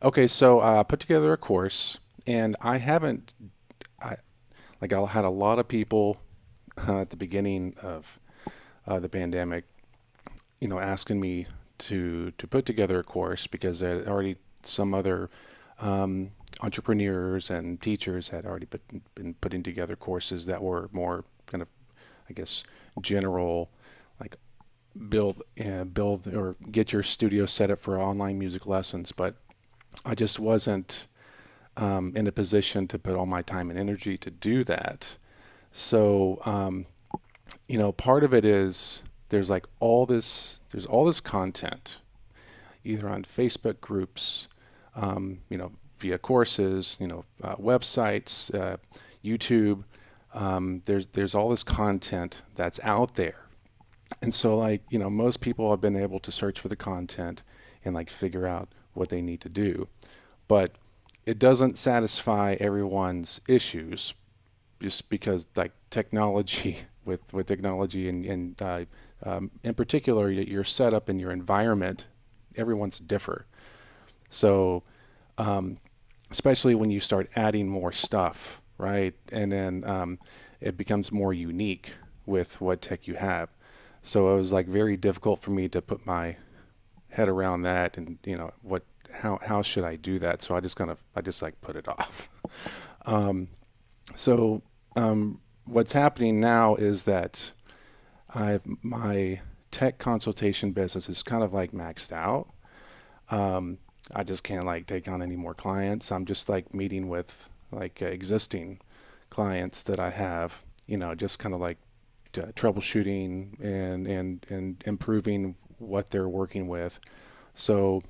Okay, so I put together a course, and I haven't, I like I had a lot of people at the beginning of the pandemic, asking me to put together a course because there already some other entrepreneurs and teachers had already been putting together courses that were more kind of, I guess, general, like build or get your studio set up for online music lessons. But I just wasn't in a position to put all my time and energy to do that. So, part of it is there's all this content, either on Facebook groups, via courses, websites, YouTube. There's all this content that's out there, and so most people have been able to search for the content and like figure out what they need to do, but it doesn't satisfy everyone's issues just because like technology with technology and in particular your setup and your environment, everyone's differ. So especially when you start adding more stuff, right? And then it becomes more unique with what tech you have. So it was like very difficult for me to put my head around that, and what how should I do that? So I just like put it off. So what's happening now is that my tech consultation business is kind of like maxed out. I just can't like take on any more clients. I'm just like meeting with like existing clients that I have, just kind of like troubleshooting and improving what they're working with. So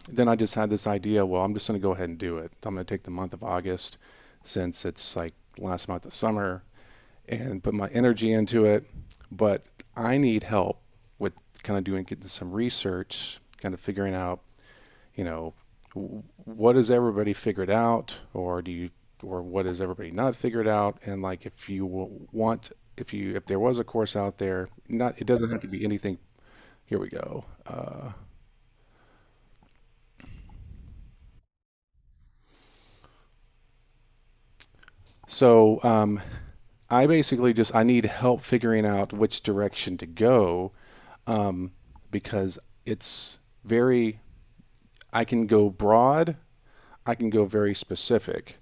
then I just had this idea, well, I'm just going to go ahead and do it. I'm going to take the month of August since it's like last month of summer and put my energy into it. But I need help with kind of getting some research, kind of figuring out, you know, what has everybody figured out, or what has everybody not figured out? And like, if you want, if there was a course out there, not, it doesn't have to be anything. Here we go. So I basically just I need help figuring out which direction to go, um, because it's very I can go broad, I can go very specific.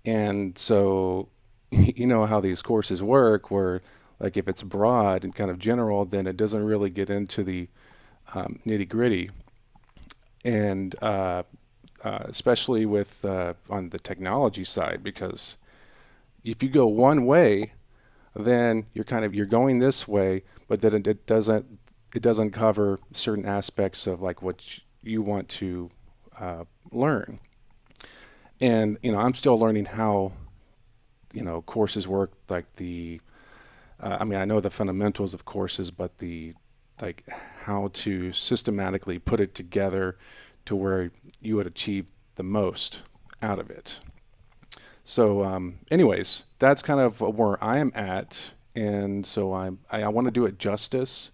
And so you know how these courses work where like if it's broad and kind of general, then it doesn't really get into the nitty gritty. And especially with on the technology side, because if you go one way, then you're going this way, but then it doesn't cover certain aspects of like what you want to learn. And I'm still learning how courses work. Like I mean, I know the fundamentals of courses, but the like how to systematically put it together to where you would achieve the most out of it. So, anyways, that's kind of where I am at, and so I want to do it justice.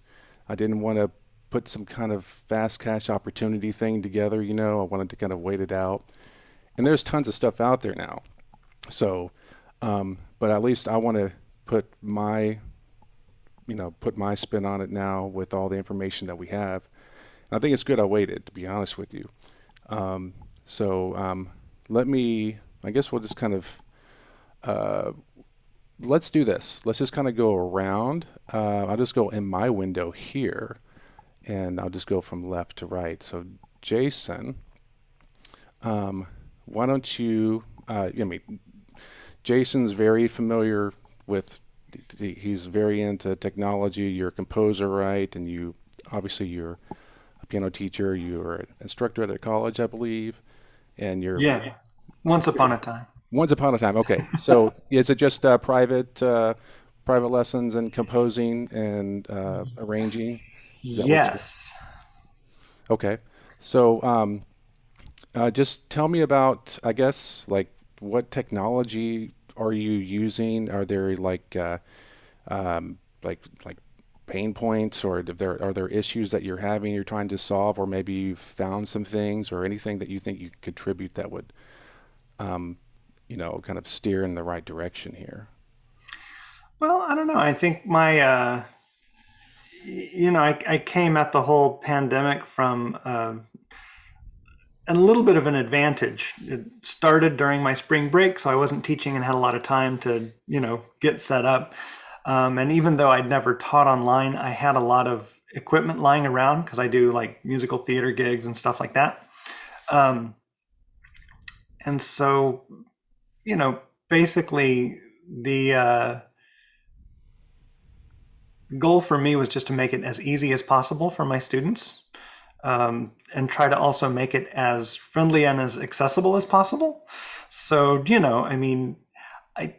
I didn't want to put some kind of fast cash opportunity thing together. I wanted to kind of wait it out, and there's tons of stuff out there now. So, but at least I want to put my put my spin on it now with all the information that we have. And I think it's good I waited, to be honest with you. So let me. I guess we'll just kind of uh, let's do this. Let's just kind of go around. I'll just go in my window here, and I'll just go from left to right. So, Jason, um, why don't you? I mean, Jason's very familiar with. He's very into technology. You're a composer, right? And you're a piano teacher. You're an instructor at a college, I believe, and you're Yeah, once upon a time. once upon a time. Okay, so is it just private lessons and composing and arranging? Is that what you're? Yes. Okay, so just tell me about, I guess, like what technology are you using? Are there like pain points, or if there are there issues that you're having, you're trying to solve, or maybe you've found some things or anything that you think you could contribute that would, um, kind of steer in the right direction here? Well, I don't know. I think I came at the whole pandemic from a little bit of an advantage. It started during my spring break, so I wasn't teaching and had a lot of time to, get set up. And even though I'd never taught online, I had a lot of equipment lying around because I do like musical theater gigs and stuff like that. Um, and so, you know, basically the goal for me was just to make it as easy as possible for my students, and try to also make it as friendly and as accessible as possible. So, I mean, I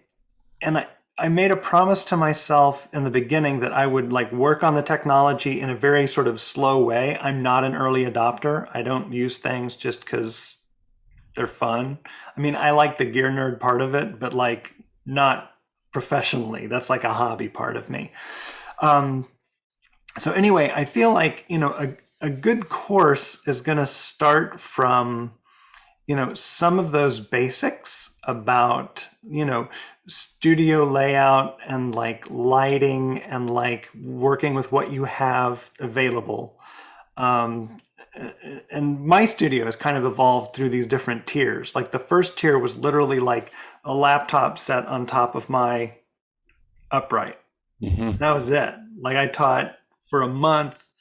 and I made a promise to myself in the beginning that I would like work on the technology in a very sort of slow way. I'm not an early adopter. I don't use things just because they're fun. I mean, I like the gear nerd part of it, but like not professionally. That's like a hobby part of me. Um, so anyway, I feel like, a good course is going to start from, some of those basics about, studio layout and like lighting and like working with what you have available. Um, and my studio has kind of evolved through these different tiers. Like the first tier was literally like a laptop set on top of my upright. Hmm. That was it. Like I taught for a month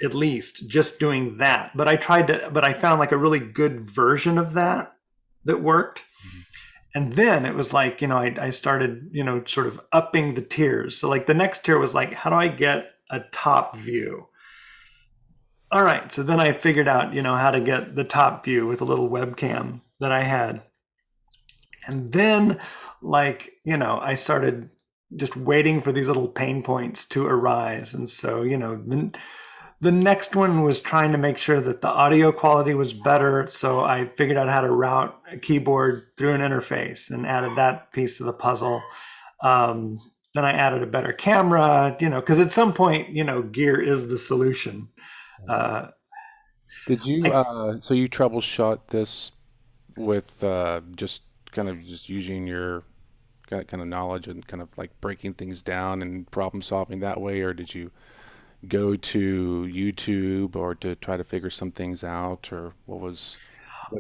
at least just doing that. But I found like a really good version of that worked. And then it was like, I started, sort of upping the tiers. So like the next tier was like, how do I get a top view? All right. So then I figured out, how to get the top view with a little webcam that I had. And then like, I started just waiting for these little pain points to arise. And so, the next one was trying to make sure that the audio quality was better. So I figured out how to route a keyboard through an interface and added that piece to the puzzle. Um, then I added a better camera, because at some point, gear is the solution. Uh, Did you I, so you troubleshoot this with just kind of just using your kind of knowledge and kind of like breaking things down and problem solving that way, or did you go to YouTube or to try to figure some things out, or what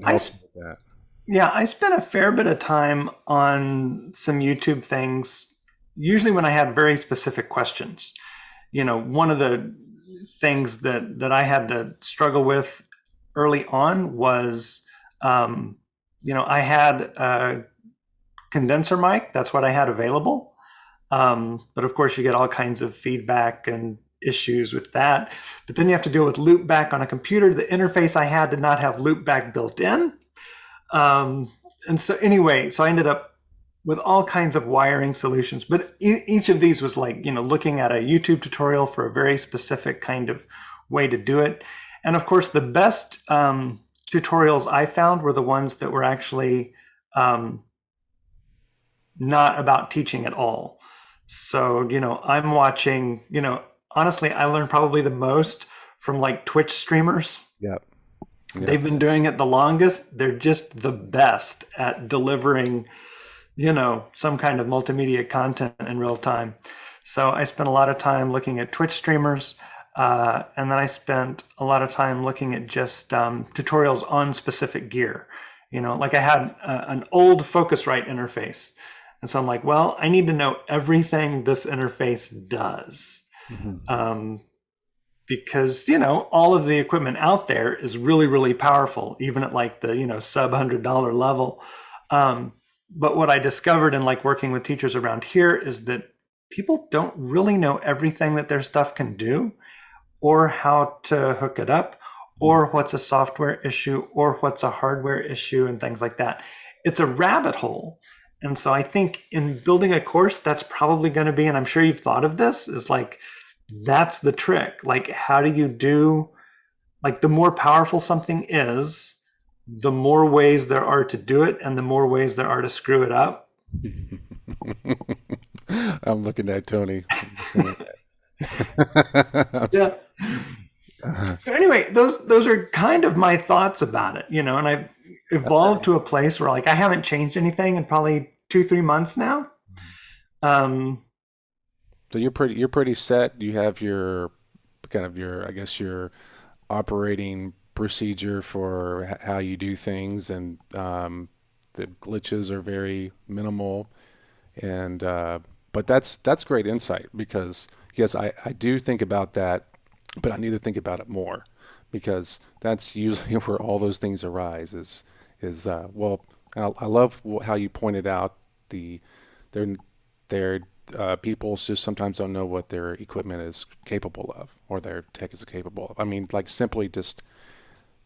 I, helped you with that? yeah, I spent a fair bit of time on some YouTube things, usually when I had very specific questions. One of the things that I had to struggle with early on was, I had a condenser mic. That's what I had available. But of course, you get all kinds of feedback and issues with that. But then you have to deal with loopback on a computer. The interface I had did not have loopback built in. And so anyway, so I ended up with all kinds of wiring solutions, but each of these was like, looking at a YouTube tutorial for a very specific kind of way to do it. And of course, the best tutorials I found were the ones that were actually um, not about teaching at all. So, I'm watching, honestly, I learned probably the most from like Twitch streamers. Yep. Yep. They've been doing it the longest. They're just the best at delivering, some kind of multimedia content in real time. So I spent a lot of time looking at Twitch streamers. And then I spent a lot of time looking at just tutorials on specific gear. Like I had an old Focusrite interface. And so I'm like, well, I need to know everything this interface does. Mhm. Um, because all of the equipment out there is really really powerful even at like the sub $100 level. But what I discovered in like working with teachers around here is that people don't really know everything that their stuff can do, or how to hook it up, or what's a software issue, or what's a hardware issue, and things like that. It's a rabbit hole. And so I think in building a course, that's probably going to be, and I'm sure you've thought of this, is like that's the trick. Like, how do you do, like, the more powerful something is, the more ways there are to do it, and the more ways there are to screw it up. I'm looking at Tony saying that. Yeah. So anyway, those are kind of my thoughts about it, and I've That's evolved great. to a place where like I haven't changed anything in probably 2, 3 months now. Um, So you're pretty set. You have your kind of your I guess your operating procedure for how you do things, and the glitches are very minimal. And but that's great insight because yes, I do think about that, but I need to think about it more because that's usually where all those things arise. Is well, I love how you pointed out the they're they're people just sometimes don't know what their equipment is capable of or their tech is capable of. I mean, like simply just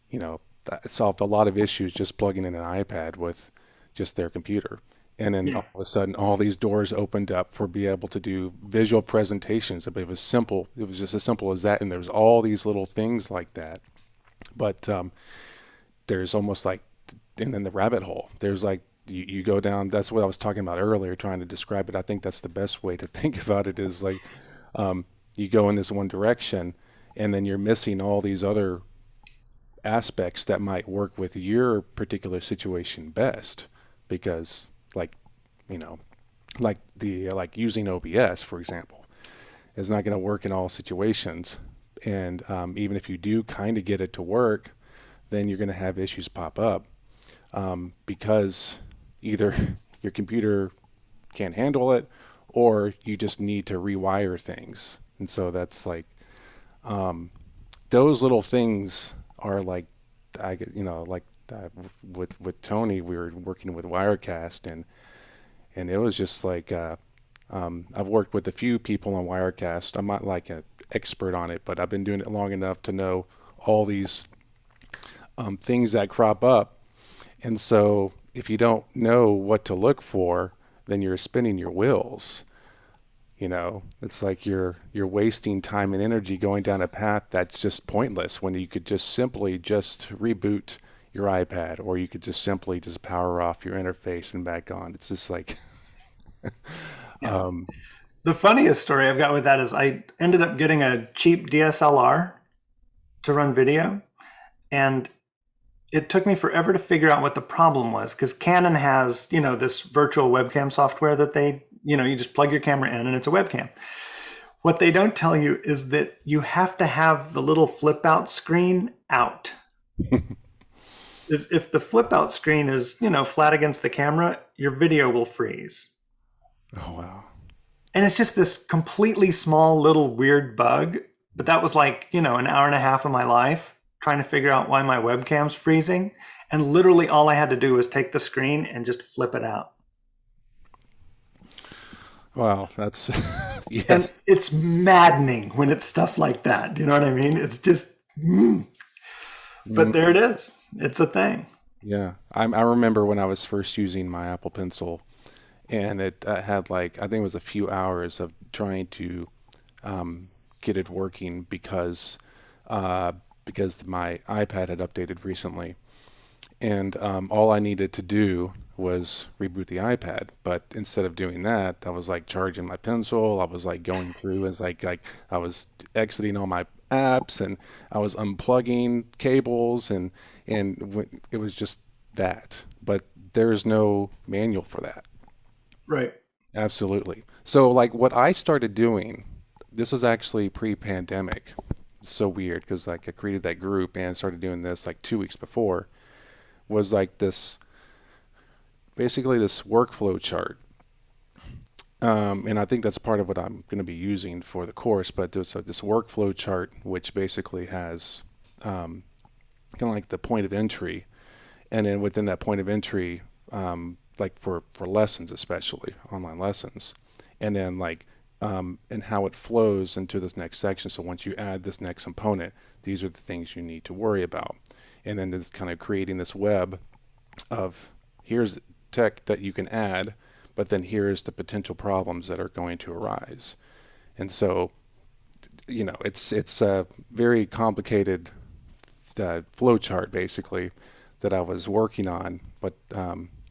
you know, that solved a lot of issues just plugging in an iPad with just their computer. And then yeah, all of a sudden, all these doors opened up for be able to do visual presentations. It was simple. It was just as simple as that. And there's all these little things like that. But there's almost like, and then the rabbit hole. There's like, you go down. That's what I was talking about earlier, trying to describe it. I think that's the best way to think about it is like, you go in this one direction and then you're missing all these other aspects that might work with your particular situation best because like you know like using OBS for example is not going to work in all situations and even if you do kind of get it to work then you're going to have issues pop up because either your computer can't handle it or you just need to rewire things and so that's like those little things are like like with Tony we were working with Wirecast and it was just like I've worked with a few people on Wirecast. I'm not like an expert on it, but I've been doing it long enough to know all these things that crop up. And so if you don't know what to look for, then you're spinning your wheels. It's like you're wasting time and energy going down a path that's just pointless when you could just simply just reboot your iPad or you could just simply just power off your interface and back on. It's just like yeah. The funniest story I've got with that is I ended up getting a cheap DSLR to run video, and it took me forever to figure out what the problem was because Canon has, this virtual webcam software that you just plug your camera in and it's a webcam. What they don't tell you is that you have to have the little flip out screen out. Is if the flip out screen is, flat against the camera, your video will freeze. oh wow. And it's just this completely small little weird bug. But that was like, an hour and a half of my life trying to figure out why my webcam's freezing. And literally all I had to do was take the screen and just flip it out. Wow, that's And yes. it's maddening when it's stuff like that. You know what I mean? It's just, but there it is. It's a thing. Yeah, I remember when I was first using my Apple Pencil, and it had like I think it was a few hours of trying to get it working because my iPad had updated recently, and all I needed to do was reboot the iPad. But instead of doing that, I was like charging my pencil. I was like going through, it's like I was exiting all my apps, and I was unplugging cables, and it was just that. But there's no manual for that. Right. Absolutely. So like what I started doing, this was actually pre-pandemic. So weird because like I created that group and started doing this like 2 weeks before was like this basically this workflow chart. And I think that's part of what I'm going to be using for the course. But there's this workflow chart, which basically has kind of like the point of entry. And then within that point of entry, like for lessons, especially online lessons, and then like, and how it flows into this next section. So once you add this next component, these are the things you need to worry about. And then it's kind of creating this web of here's tech that you can add, but then here's the potential problems that are going to arise. And so, it's a very complicated flow chart basically that I was working on, but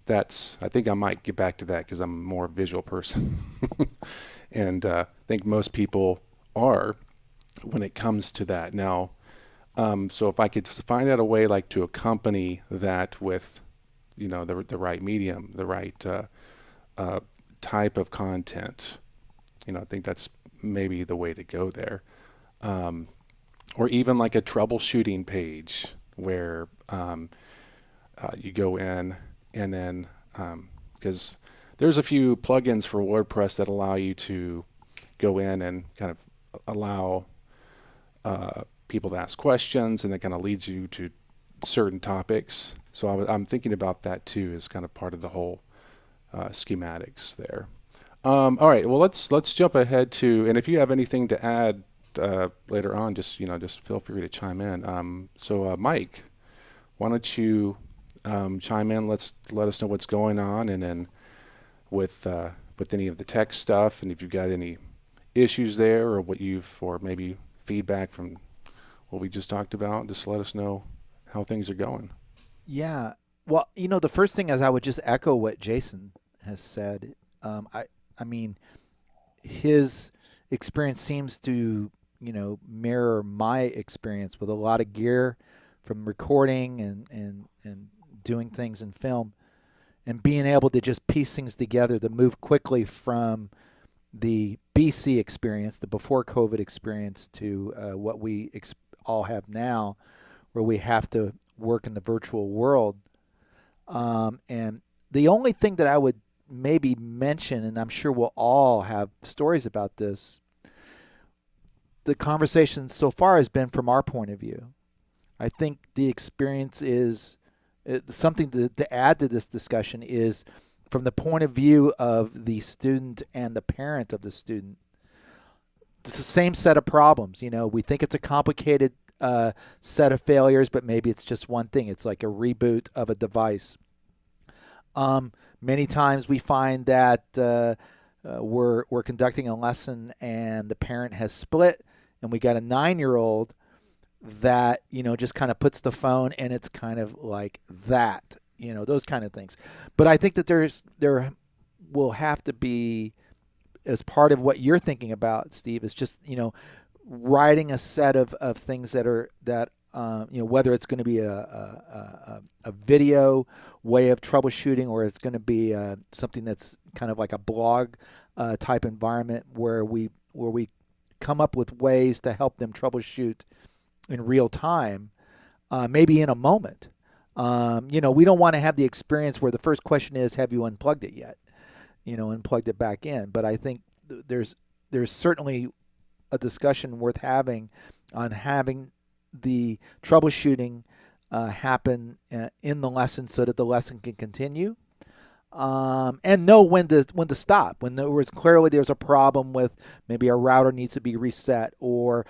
that's I think I might get back to that because I'm a more visual person, and I think most people are when it comes to that. Now, so if I could find out a way like to accompany that with, the right medium, the right uh, type of content, I think that's maybe the way to go there. Um, or even like a troubleshooting page where you go in and then because there's a few plugins for WordPress that allow you to go in and kind of allow people to ask questions, and that kind of leads you to certain topics. So I'm thinking about that too as kind of part of the whole schematics there. All right, well let's jump ahead to, and if you have anything to add later on, just feel free to chime in. Mike, why don't you chime in? Let us know what's going on, and then with any of the tech stuff, and if you've got any issues there, or maybe feedback from what we just talked about, just let us know how things are going. Yeah. Well, the first thing is I would just echo what Jason has said. I mean, his experience seems to, mirror my experience with a lot of gear from recording and doing things in film and being able to just piece things together to move quickly from the BC experience, the before COVID experience, to what we all have now, where we have to work in the virtual world. And the only thing that I would maybe mention, and I'm sure we'll all have stories about this, the conversation so far has been from our point of view. I think the experience is something to add to this discussion is from the point of view of the student and the parent of the student. It's the same set of problems. We think it's a complicated set of failures, but maybe it's just one thing. It's like a reboot of a device. Many times we find that we're conducting a lesson and the parent has split, and we got a 9-year-old that just kind of puts the phone and it's kind of like that, those kind of things. But I think that there will have to be, as part of what you're thinking about, Steve, is just writing a set of things that whether it's going to be a video way of troubleshooting, or it's going to be something that's kind of like a blog type environment where we come up with ways to help them troubleshoot in real time, maybe in a moment. We don't want to have the experience where the first question is, "Have you unplugged it yet?" And plugged it back in. But I think there's certainly a discussion worth having on having the troubleshooting happen in the lesson so that the lesson can continue, and know when to stop. When there's a problem with maybe a router needs to be reset, or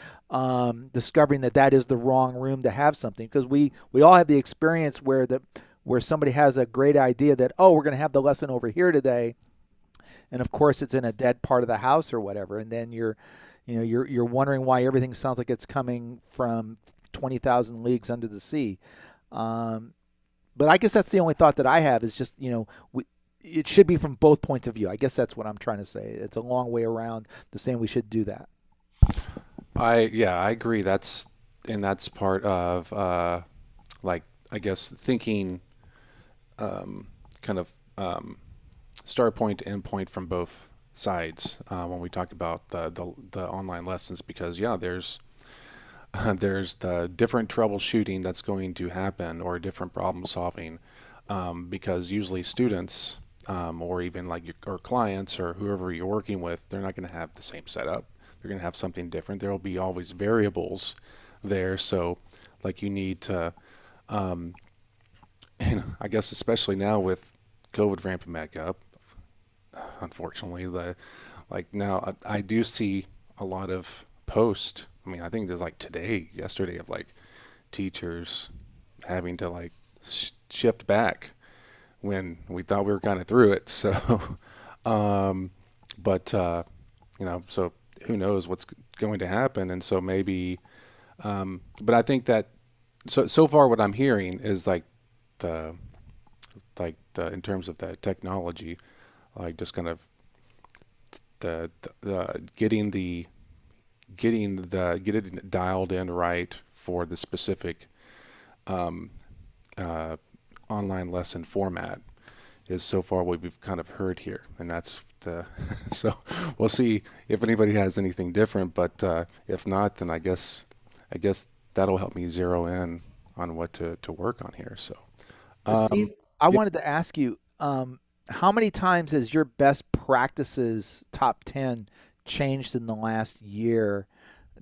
discovering that is the wrong room to have something, because we all have the experience where somebody has a great idea that, oh, we're going to have the lesson over here today, and of course it's in a dead part of the house or whatever, and then you're wondering why everything sounds like it's coming from 20,000 leagues under the sea. But I guess that's the only thought that I have, is just, it should be from both points of view. I guess that's what I'm trying to say. It's a long way around to saying we should do that. I agree. That's part of like, I guess, thinking kind of start point to end point from both sides when we talk about the online lessons, because there's the different troubleshooting that's going to happen, or different problem solving, because usually students, or even like or clients or whoever you're working with, they're not going to have the same setup. They're going to have something different. There will be always variables there. So like, you need to, and I guess especially now with COVID ramping back up, unfortunately, now I do see a lot of posts. I mean, I think there's like yesterday, of like teachers having to like shift back when we thought we were kind of through it. So, but so who knows what's going to happen? And so maybe, but I think that so far what I'm hearing is the the in terms of the technology, like just kind of the getting get it dialed in right for the specific um, uh, online lesson format is so far what we've kind of heard here, and that's the so we'll see if anybody has anything different. But if not, then I guess that'll help me zero in on what to work on here. So Steve, um, I yep. wanted to ask you, how many times has your best practices top 10 changed in the last year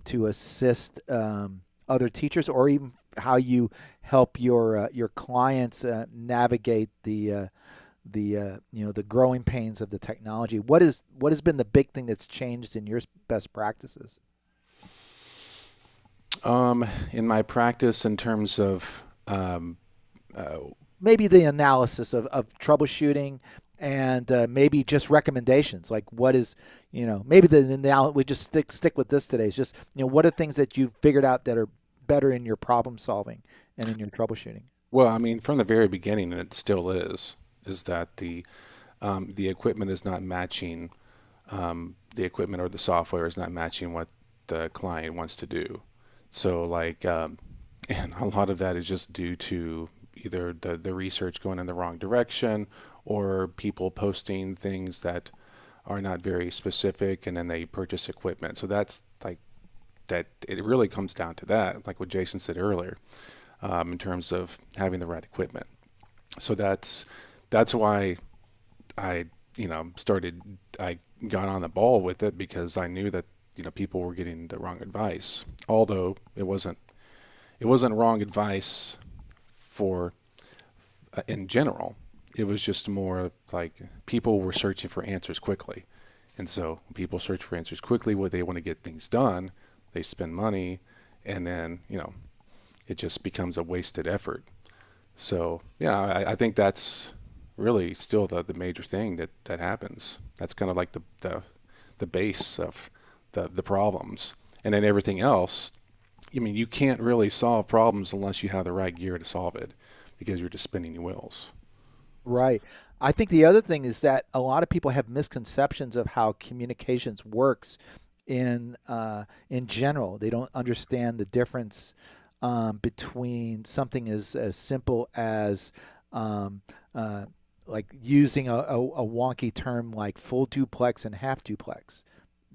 to assist other teachers, or even how you help your clients navigate the growing pains of the technology? What has been the big thing that's changed in your best practices? In my practice, in terms of uh, Maybe the analysis of troubleshooting, and maybe just recommendations, like what is, maybe now we just stick with this today. It's just, what are things that you've figured out that are better in your problem solving and in your troubleshooting? well, I mean, from the very beginning, and it still is that the equipment is not matching the equipment or the software is not matching what the client wants to do. So like, and a lot of that is just due to either the research going in the wrong direction or people posting things that are not very specific and then they purchase equipment. So that's like that it really comes down to that, like what Jason said earlier, in terms of having the right equipment. So that's why I I got on the ball with it because I knew that people were getting the wrong advice. Although it wasn't wrong advice for in general. It was just more like people were searching for answers quickly. And so when people search for answers quickly, what they want to get things done, they spend money, and then it just becomes a wasted effort. So yeah, I think that's really still the major thing that happens. That's kind of like the base of the problems, and then everything else. I mean, you can't really solve problems unless you have the right gear to solve it, because you're just spinning your wheels. Right. I think the other thing is that a lot of people have misconceptions of how communications works in general. They don't understand the difference between something as simple as um, uh, like using a wonky term like full duplex and half duplex.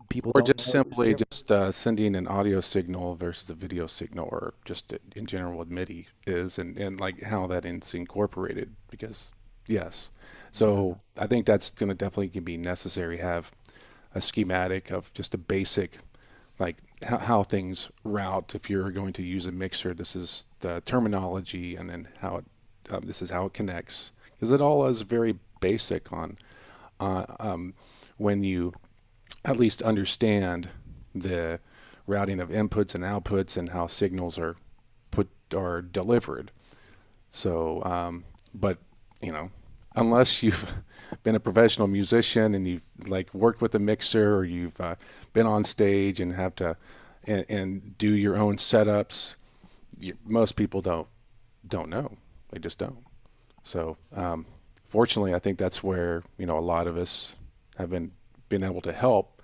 People Or don't just know the simply difference. just sending an audio signal versus a video signal, or just in general what MIDI is, and like how that is incorporated. Because yes, Yeah. so I think that's going to definitely can be necessary. Have a schematic of just a basic, like how things route. If you're going to use a mixer, this is the terminology, and then how it this is how it connects. Because it all is very basic on uh, um, when you at least understand the routing of inputs and outputs and how signals are delivered. So, but you know, unless you've been a professional musician and you've like worked with a mixer, or you've been on stage and have to and do your own setups, most people don't know. They just don't. So, fortunately, I think that's where a lot of us have been able to help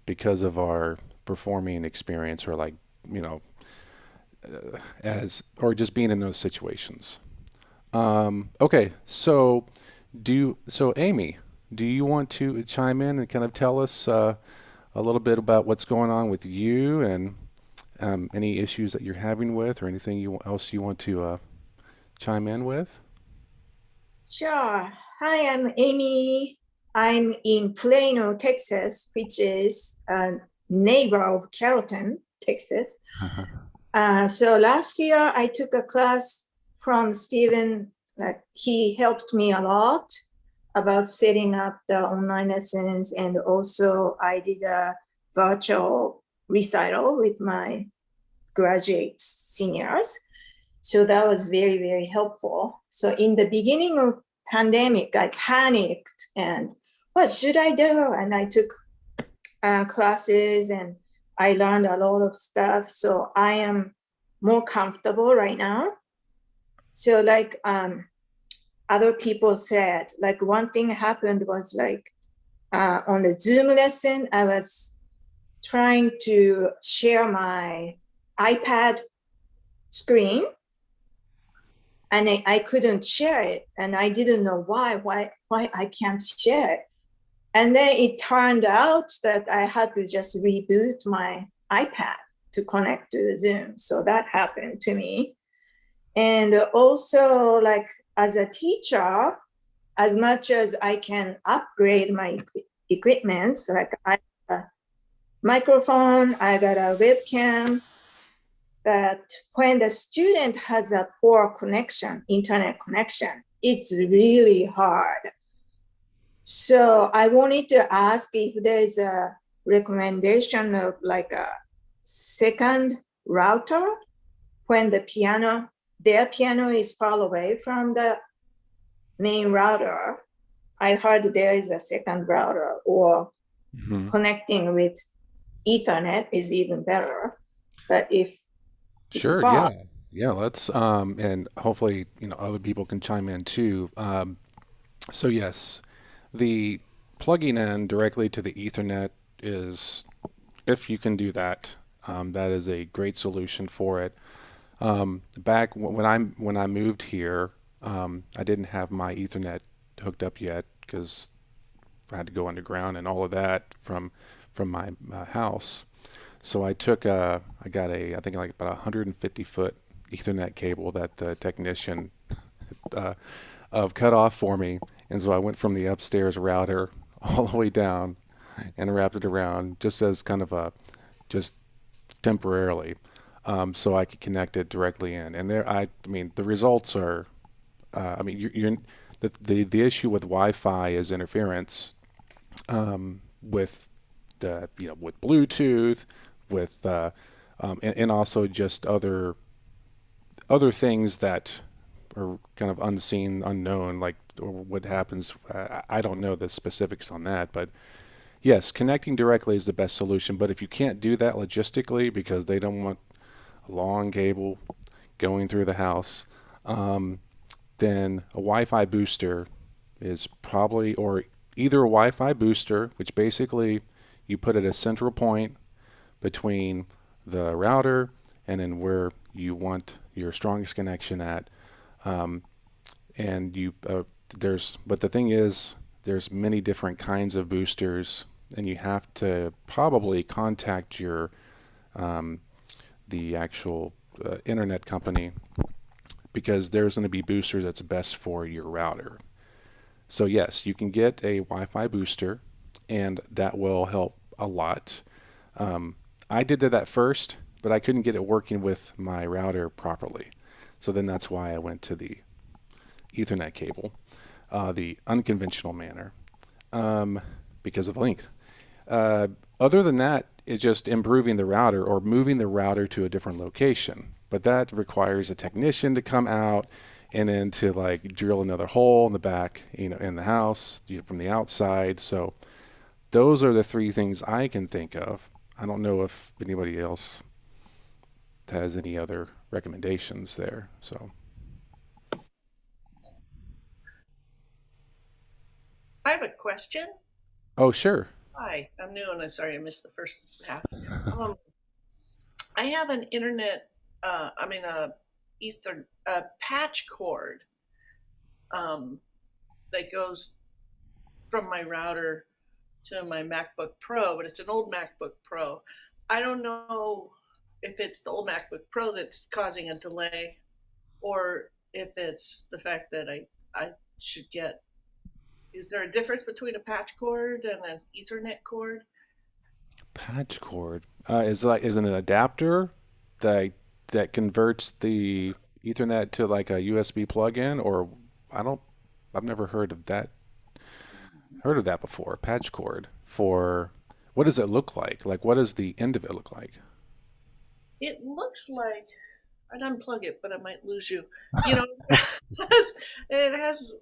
because of our performing experience, or like you know as or just being in those situations. Okay, so Amy, do you want to chime in and kind of tell us a little bit about what's going on with you, and any issues that you're having with, or anything else you want to chime in with? Sure. Hi, I'm Amy. I'm in Plano, Texas, which is a neighbor of Carrollton, Texas. So last year I took a class from Stephen. Like, he helped me a lot about setting up the online lessons, and also I did a virtual recital with my graduate seniors. So that was very, very helpful. So in the beginning of pandemic, I panicked and what should I do? And I took classes and I learned a lot of stuff. So I am more comfortable right now. So like other people said, like one thing happened was like on the Zoom lesson, I was trying to share my iPad screen, and I couldn't share it, and I didn't know why I can't share it. And then it turned out that I had to just reboot my iPad to connect to the Zoom. So that happened to me. And also, like as a teacher, as much as I can upgrade my equipment, so like I got a microphone, I got a webcam, but when the student has a poor connection, internet connection, it's really hard. So I wanted to ask if there's a recommendation of like a second router when their piano is far away from the main router. I heard there is a second router, or connecting with Ethernet is even better. But if it's Sure, far, yeah. Yeah, let's and hopefully, other people can chime in too. So yes, the plugging in directly to the Ethernet is, if you can do that, that is a great solution for it. Back when I moved here, I didn't have my Ethernet hooked up yet because I had to go underground and all of that from my house. So I got I think like about a 150-foot Ethernet cable that the technician uh, cut off for me, and so I went from the upstairs router all the way down and wrapped it around just as kind of a just temporarily, so I could connect it directly in. And I mean, the results are, I mean, you're the issue with Wi-Fi is interference, with with Bluetooth, with and also just other things that are kind of unseen, unknown, like or what happens. I don't know the specifics on that, but yes, connecting directly is the best solution. But if you can't do that logistically because they don't want a long cable going through the house, then a Wi-Fi booster is probably, or either a Wi-Fi booster, which basically you put at a central point between the router and then where you want your strongest connection at. Um, and but the thing is, there's many different kinds of boosters, and you have to probably contact um, the actual internet company because there's going to be boosters that's best for your router. So yes, you can get a Wi-Fi booster, and that will help a lot. I did that first, but I couldn't get it working with my router properly. So then that's why I went to the Ethernet cable, the unconventional manner, because of the length. Uh, Other than that, it's just improving the router or moving the router to a different location. But that requires a technician to come out and then to like drill another hole in the back, in the house, from the outside. So those are the three things I can think of. I don't know if anybody else has any other recommendations there. So, I have a question. oh, sure. Hi, I'm new and I'm sorry I missed the first half. Um, I have an internet, I mean a patch cord um, that goes from my router to my MacBook Pro, but it's an old MacBook Pro. I don't know if it's the old MacBook Pro that's causing a delay, or if it's the fact that I should get. Is there a difference between a patch cord and an Ethernet cord? Patch cord. Is it an adapter that converts the Ethernet to like a USB plug-in, or I don't. I've never heard of that before. Patch cord for what does it look like? Like what does the end of it look like? It looks like I'd unplug it, but I might lose you. You know, it has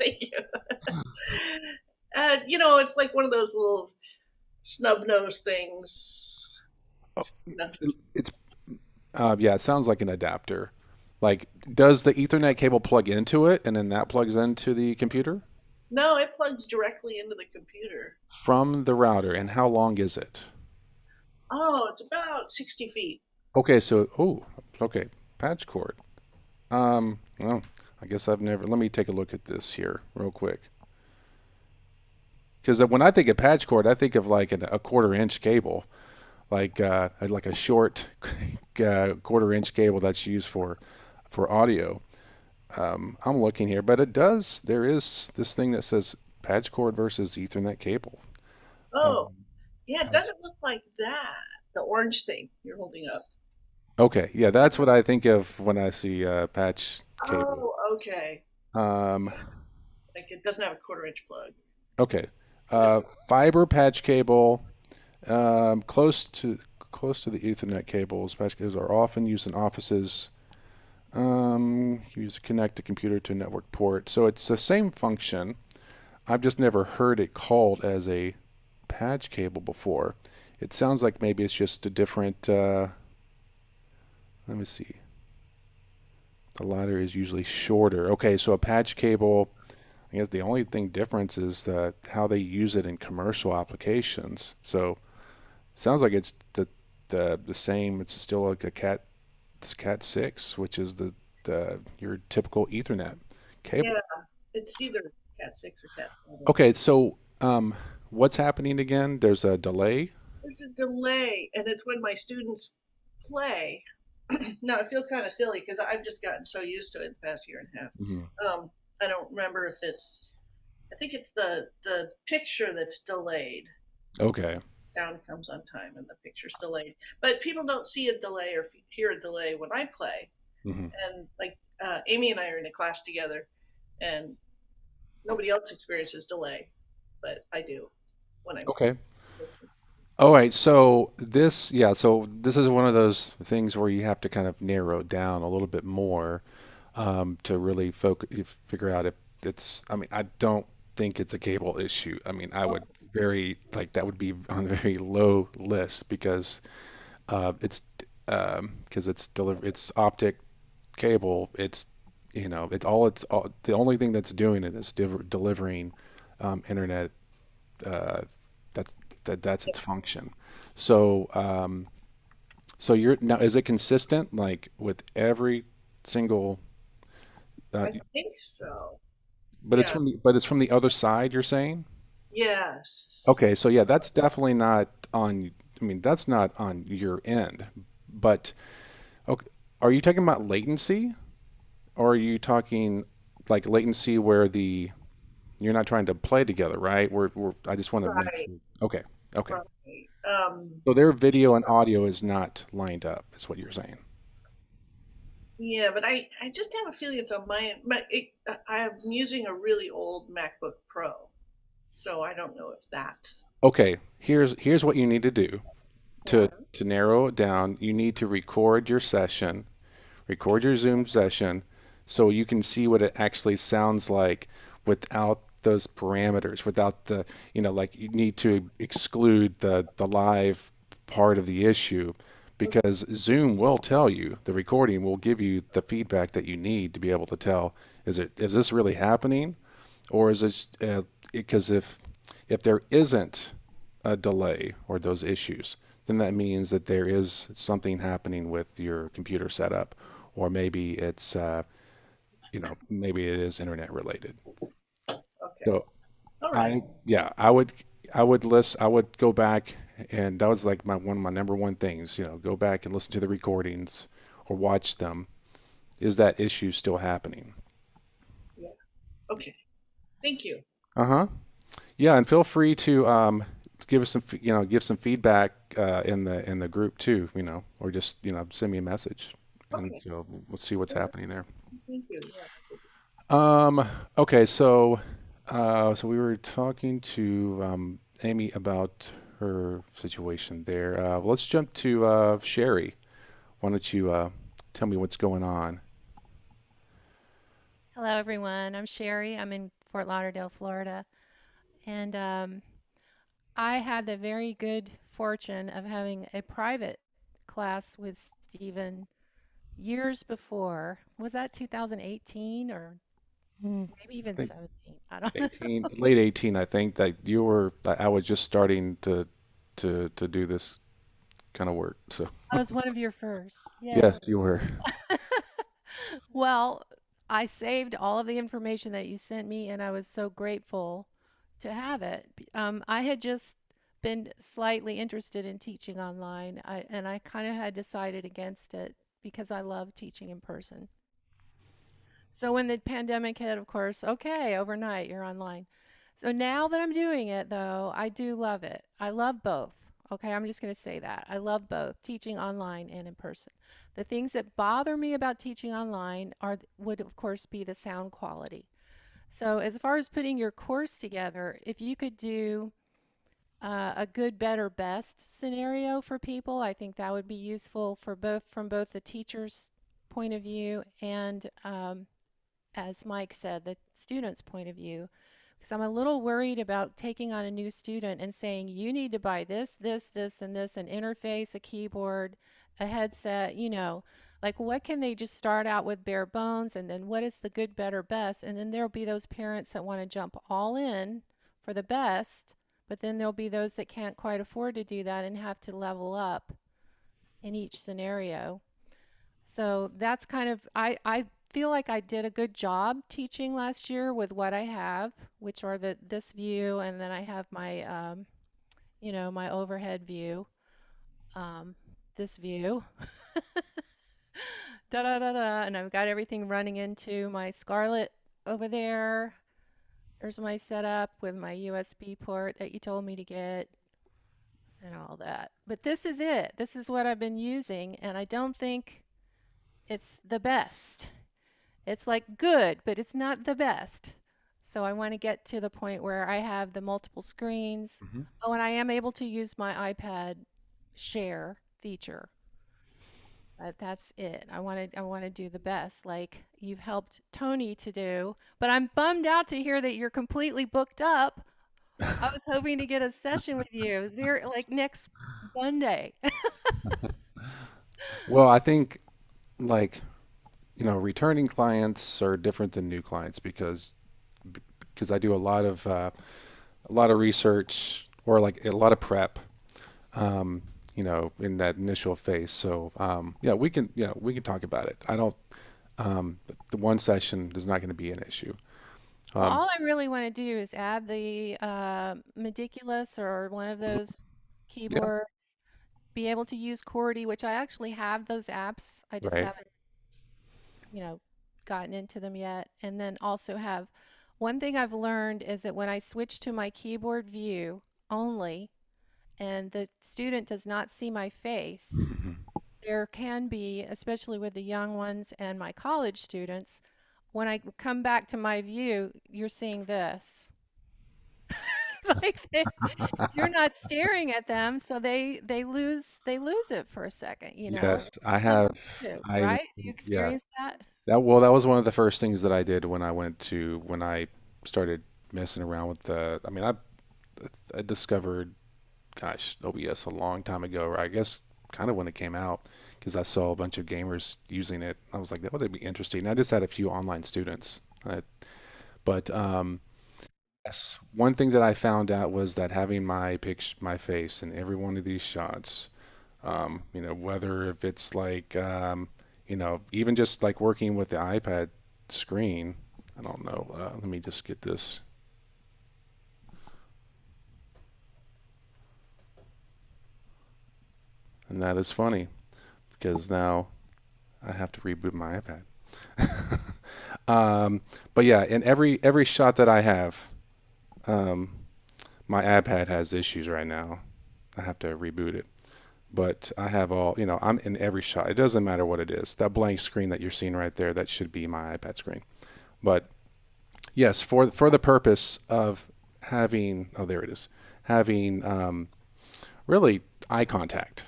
thank you. It's like one of those little snub nose things. Oh, No. it's yeah. It sounds like an adapter. Like, does the Ethernet cable plug into it, and then that plugs into the computer? No, it plugs directly into the computer. From the router. And how long is it? Oh, it's about 60 feet. Okay, so okay, patch cord. Well, I guess I've never. Let me take a look at this here real quick. Because when I think of patch cord, I think of like a quarter-inch cable, like a short quarter-inch cable that's used for audio. I'm looking here, but it does. There is this thing that says patch cord versus Ethernet cable. Oh, Um, yeah, it doesn't look like that. The orange thing you're holding up. okay, yeah, that's what I think of when I see patch cable. Oh, okay. Um, Like it doesn't have a quarter-inch plug. okay, fiber patch cable, close to the Ethernet cables. Patch cables are often used in offices. Use to connect a computer to a network port. So it's the same function. I've just never heard it called as a patch cable before. It sounds like maybe it's just a different. Let me see. The ladder is usually shorter. Okay, so a patch cable. I guess the only thing difference is that how they use it in commercial applications. So it sounds like it's the same. It's still like it's Cat 6, which is the your typical Ethernet cable. Yeah, it's either Cat 6 or Cat 7. Okay, so what's happening again? There's a delay. There's a delay, and it's when my students play. Now, I feel kind of silly because I've just gotten so used to it the past year and a half. Hmm. I don't remember if it's, I think it's the picture that's delayed. Okay. Sound comes on time and the picture's delayed. But people don't see a delay or hear a delay when I play. Hmm. And like Amy and I are in a class together, and nobody else experiences delay, but I do when I'm Okay. listening. All right. So this is one of those things where you have to kind of narrow it down a little bit more to really figure out if it's. I mean, I don't think it's a cable issue. I mean, I would very like that would be on a very low list because it's it's optic cable. It's the only thing that's doing it is delivering internet. Uh, that's that's its function. So so you're now is it consistent like with every single? Uh, I think so. but Yeah. it's from the other side. You're saying? Yes. Okay, so yeah, that's definitely not on. I mean, that's not on your end. But okay, are you talking about latency, or are you talking like latency where the you're not trying to play together, right? I just want to make Right. sure. Okay, okay. Right. So their video and audio is not lined up, is what you're saying. Yeah, but I just have a feeling it's on my end. But I'm using a really old MacBook Pro, so I don't know if that's. Okay, here's what you need to do Yeah. to narrow it down. You need to record your session, record your Zoom session, so you can see what it actually sounds like without those parameters, without the, like you need to exclude the live part of the issue because Zoom will tell you, the recording will give you the feedback that you need to be able to tell, is this really happening? Or is it because if there isn't a delay or those issues, then that means that there is something happening with your computer setup, or maybe it's maybe it is internet related. Okay. So All right. yeah, I would go back, and that was like my one of my number one things. Go back and listen to the recordings or watch them. Is that issue still happening? Yeah. Okay. Thank you. Uh huh. Yeah, and feel free to give us give some feedback in the group too, or just send me a message, and Okay. we'll see what's happening there. Thank you. Yeah. Um, okay, so we were talking to Amy about her situation there. Let's jump to Sherry. Why don't you tell me what's going on? Hello, everyone. I'm Sherry. I'm in Fort Lauderdale, Florida. And I had the very good fortune of having a private class with Stephen years before. Was that 2018 or maybe I even think 17. I don't know. 18, late 18, I think that you were, I was just starting to do this kind of work. So I was one of your first. yes, Yay. you were. Well, I saved all of the information that you sent me, and I was so grateful to have it. I had just been slightly interested in teaching online, and I kind of had decided against it because I love teaching in person. So when the pandemic hit, of course, okay, overnight you're online. So now that I'm doing it, though, I do love it. I love both. Okay, I'm just going to say that. I love both teaching online and in person. The things that bother me about teaching online would of course be the sound quality. So as far as putting your course together, if you could do a good, better, best scenario for people, I think that would be useful for both from both the teacher's point of view and as Mike said, the student's point of view, because I'm a little worried about taking on a new student and saying, you need to buy this, this, this, and this, an interface, a keyboard, a headset, like what can they just start out with bare bones and then what is the good, better, best? And then there'll be those parents that want to jump all in for the best, but then there'll be those that can't quite afford to do that and have to level up in each scenario. So that's kind of, I feel like I did a good job teaching last year with what I have, which are this view, and then I have my, my overhead view, um, this view, da da da da, and I've got everything running into my Scarlett over there. There's my setup with my USB port that you told me to get and all that. But this is it. This is what I've been using, and I don't think it's the best. It's like good, but it's not the best. So I want to get to the point where I have the multiple screens. Mhm. Oh, and I am able to use my iPad share feature. But that's it. I want to do the best like you've helped Tony to do. But I'm bummed out to hear that you're completely booked up. I was hoping to get a session with you there like next Monday. Well, I think like, returning clients are different than new clients because I do a lot of research or like a lot of prep, in that initial phase. So we can talk about it. I don't the one session is not going to be an issue. Well, Um, all I really want to do is add the Meticulous or one of those yeah, keyboards, be able to use QWERTY, which I actually have those apps. I just right. haven't, you know, gotten into them yet. And then also have one thing I've learned is that when I switch to my keyboard view only and the student does not see my face, there can be, especially with the young ones and my college students, when I come back to my view, you're seeing this. Like you're not staring at them, so they lose it for a second, and Yes, I it's have. too, I right? Do you yeah. experience that? That was one of the first things that I did when I started messing around with I discovered, gosh, OBS a long time ago, or I guess kind of when it came out, because I saw a bunch of gamers using it. I was like, that would be interesting. I just had a few online students, but yes, one thing that I found out was that having my face in every one of these shots, whether if it's like, even just like working with the iPad screen. I don't know. Let me just get this. And that is funny because now I have to reboot my iPad. But yeah, in every shot that I have, um, my iPad has issues right now. I have to reboot it. But I have I'm in every shot. It doesn't matter what it is. That blank screen that you're seeing right there, that should be my iPad screen. But yes, for the purpose of having, oh, there it is, having really eye contact.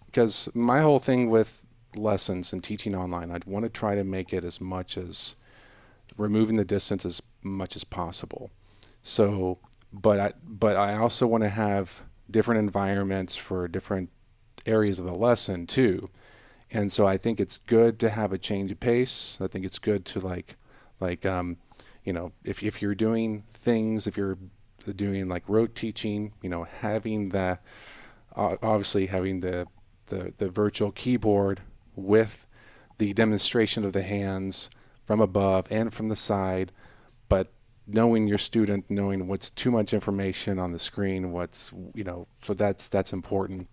Because my whole thing with lessons and teaching online, I'd want to try to make it as much as removing the distance as much as possible. So, but I also want to have different environments for different areas of the lesson too. And so I think it's good to have a change of pace. I think it's good to like if you're doing things, if you're doing like rote teaching, having the obviously having the virtual keyboard with the demonstration of the hands from above and from the side, but knowing your student, knowing what's too much information on the screen, so that's important.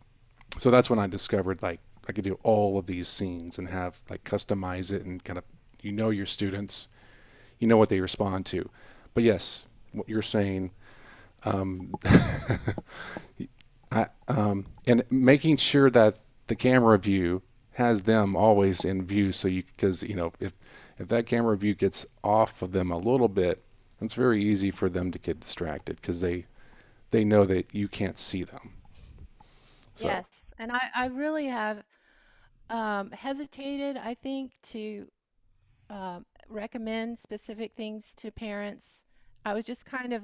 So that's when I discovered like I could do all of these scenes and have like customize it and kind of your students, what they respond to. But yes, what you're saying, um, and making sure that the camera view has them always in view, so because if that camera view gets off of them a little bit, it's very easy for them to get distracted because they know that you can't see them. So Yes, and I really have hesitated, I think, to recommend specific things to parents. I was just kind of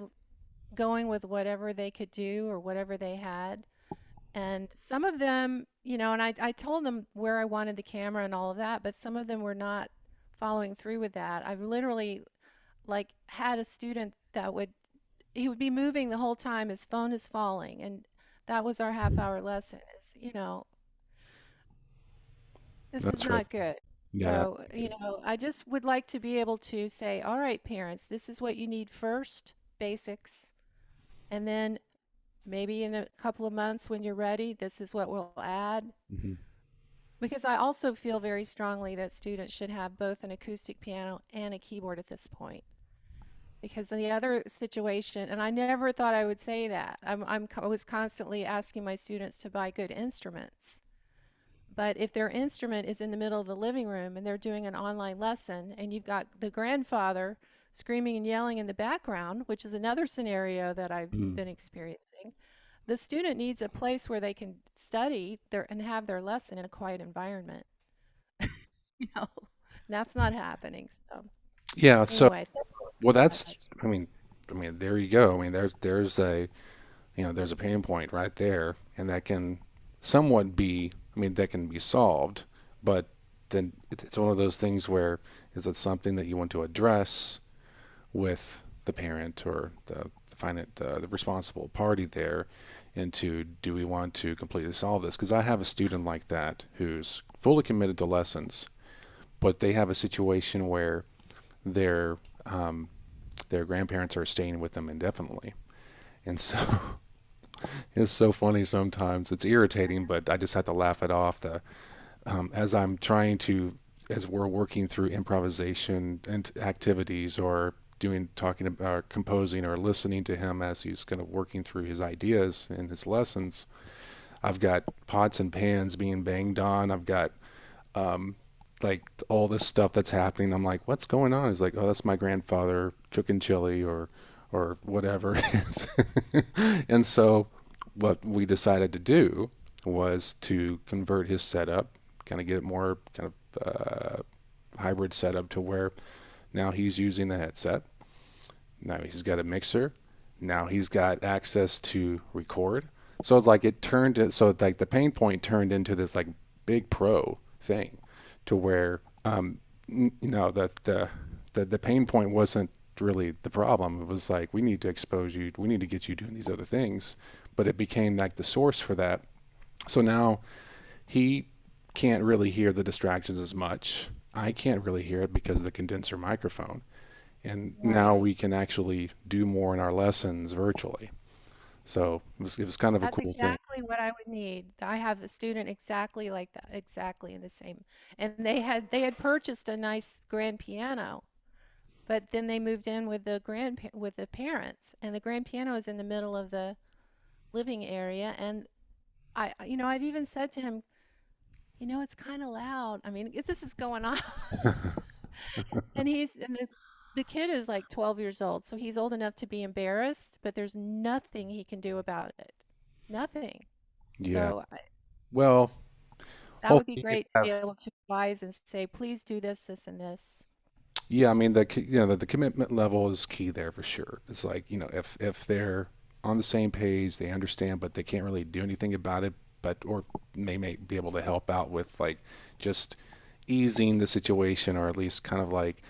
going with whatever they could do or whatever they had. And some of them, and I told them where I wanted the camera and all of that, but some of them were not following through with that. I've literally like had a student that he would be moving the whole time, his phone is falling, and that was our half-hour lesson. This is that's right. not good. Yeah. So, I just would like to be able to say, all right, parents, this is what you need first, basics, and then maybe in a couple of months when you're ready, this is what we'll add. Hmm. Because I also feel very strongly that students should have both an acoustic piano and a keyboard at this point. Because in the other situation, and I never thought I would say that, I was constantly asking my students to buy good instruments. But if their instrument is in the middle of the living room and they're doing an online lesson and you've got the grandfather screaming and yelling in the background, which is another scenario that I've Mm. been experiencing, the student needs a place where they can study and have their lesson in a quiet environment. You know, that's not happening. So Yeah. So anyway, that's well, what I'd that's like to I mean, there you go. I mean, there's a pain point right there, and that can somewhat be, that can be solved, but then it's one of those things where is it something that you want to address with the parent or the responsible party there into do we want to completely solve this? Because I have a student like that who's fully committed to lessons, but they have a situation where their um, their grandparents are staying with them indefinitely, and so it's so funny sometimes. It's irritating, but I just have to laugh it off. As I'm trying to, as we're working through improvisation and activities, or talking about composing or listening to him as he's kind of working through his ideas in his lessons. I've got pots and pans being banged on. I've got um, like all this stuff that's happening. I'm like, what's going on? He's like, oh, that's my grandfather cooking chili or whatever it is. And so what we decided to do was to convert his setup, kind of get it more kind of hybrid setup to where now he's using the headset. Now he's got a mixer. Now he's got access to record. So it's like so like the pain point turned into this like big pro thing to where the pain point wasn't really the problem. It was like we need to expose you, we need to get you doing these other things, but it became like the source for that. So now he can't really hear the distractions as much. I can't really hear it because of the condenser microphone. And now Right. we can actually do more in our lessons virtually. So it was kind of a That's cool thing. exactly what I would need. I have a student exactly like that, exactly in the same. And they had purchased a nice grand piano, but then they moved in with with the parents, and the grand piano is in the middle of the living area. And I've even said to him, it's kind of loud. I mean, this is going on. And the kid is like 12 years old, so he's old enough to be embarrassed, but there's nothing he can do about it. Nothing. Yeah. So Well, that would hopefully be you can great to be have. able to advise and say, please do this, this, and this. Yeah, I mean the commitment level is key there for sure. It's like, if they're on the same page, they understand, but they can't really do anything about it, but or they may be able to help out with like just easing the situation, or at least kind of like